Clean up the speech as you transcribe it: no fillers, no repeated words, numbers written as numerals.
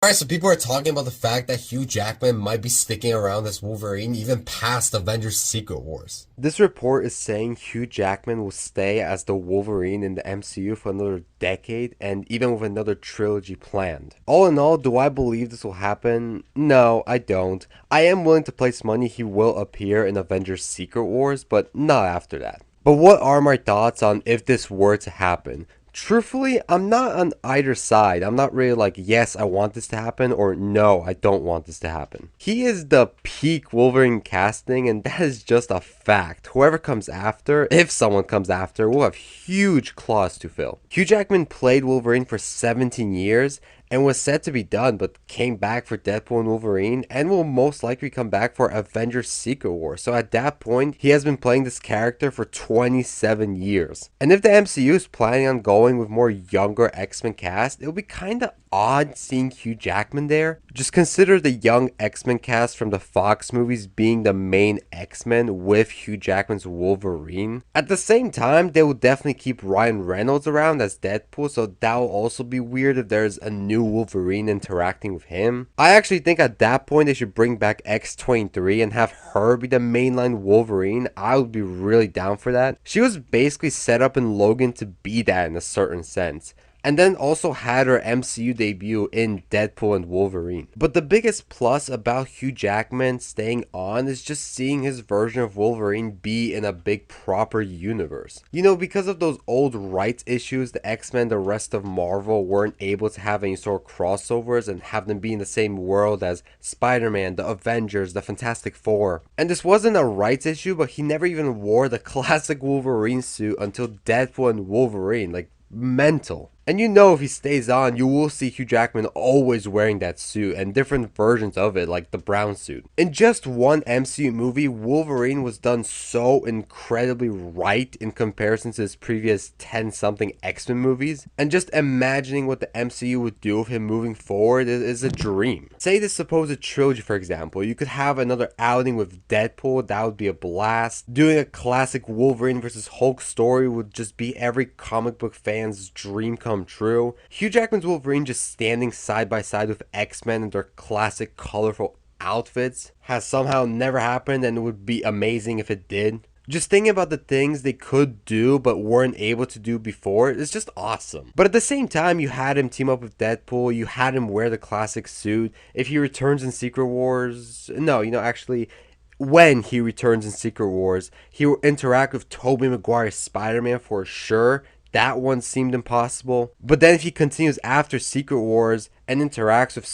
Alright, so people are talking about the fact that Hugh Jackman might be sticking around as Wolverine even past Avengers Secret Wars. This report is saying Hugh Jackman will stay as the Wolverine in the MCU for another decade and even with another trilogy planned. All in all, do I believe this will happen? No, I don't. I am willing to place money he will appear in Avengers Secret Wars, but not after that. But what are my thoughts on if this were to happen? Truthfully, I'm not on either side. I'm not really like, yes, I want this to happen, or no, I don't want this to happen. He is the peak Wolverine casting, and that is just a fact. Whoever comes after, if someone comes after, will have huge claws to fill. Hugh Jackman played Wolverine for 17 years, and was set to be done, but came back for Deadpool and Wolverine, and will most likely come back for Avengers Secret War. So at that point, he has been playing this character for 27 years. And if the MCU is planning on going with more younger X-Men cast, it would be kinda odd seeing Hugh Jackman there. Just consider the young X-Men cast from the Fox movies being the main X-Men with Hugh Jackman's Wolverine. At the same time, they will definitely keep Ryan Reynolds around as Deadpool, so that will also be weird if there's a new Wolverine interacting with him. I actually think at that point they should bring back X-23 and have her be the mainline Wolverine. I would be really down for that. She was basically set up in Logan to be that in a certain sense, and then also had her MCU debut in Deadpool and Wolverine. But the biggest plus about Hugh Jackman staying on is just seeing his version of Wolverine be in a big proper universe. You know, because of those old rights issues, the X-Men, the rest of Marvel weren't able to have any sort of crossovers and have them be in the same world as Spider-Man, the Avengers, the Fantastic Four. And this wasn't a rights issue, but he never even wore the classic Wolverine suit until Deadpool and Wolverine. Like, mental. And you know if he stays on, you will see Hugh Jackman always wearing that suit and different versions of it, like the brown suit. In just one MCU movie, Wolverine was done so incredibly right in comparison to his previous 10-something X-Men movies. And just imagining what the MCU would do with him moving forward is a dream. Say this supposed trilogy, for example, you could have another outing with Deadpool, that would be a blast. Doing a classic Wolverine versus Hulk story would just be every comic book fan's dream come true. Hugh Jackman's Wolverine just standing side by side with X-Men in their classic colorful outfits has somehow never happened, and it would be amazing if it did. Just thinking about the things they could do but weren't able to do before is just awesome. But at the same time, you had him team up with Deadpool, you had him wear the classic suit. If he returns in Secret Wars, no, actually, when he returns in Secret Wars, he will interact with Tobey Maguire's Spider-Man for sure. That one seemed impossible. But then if he continues after Secret Wars and interacts with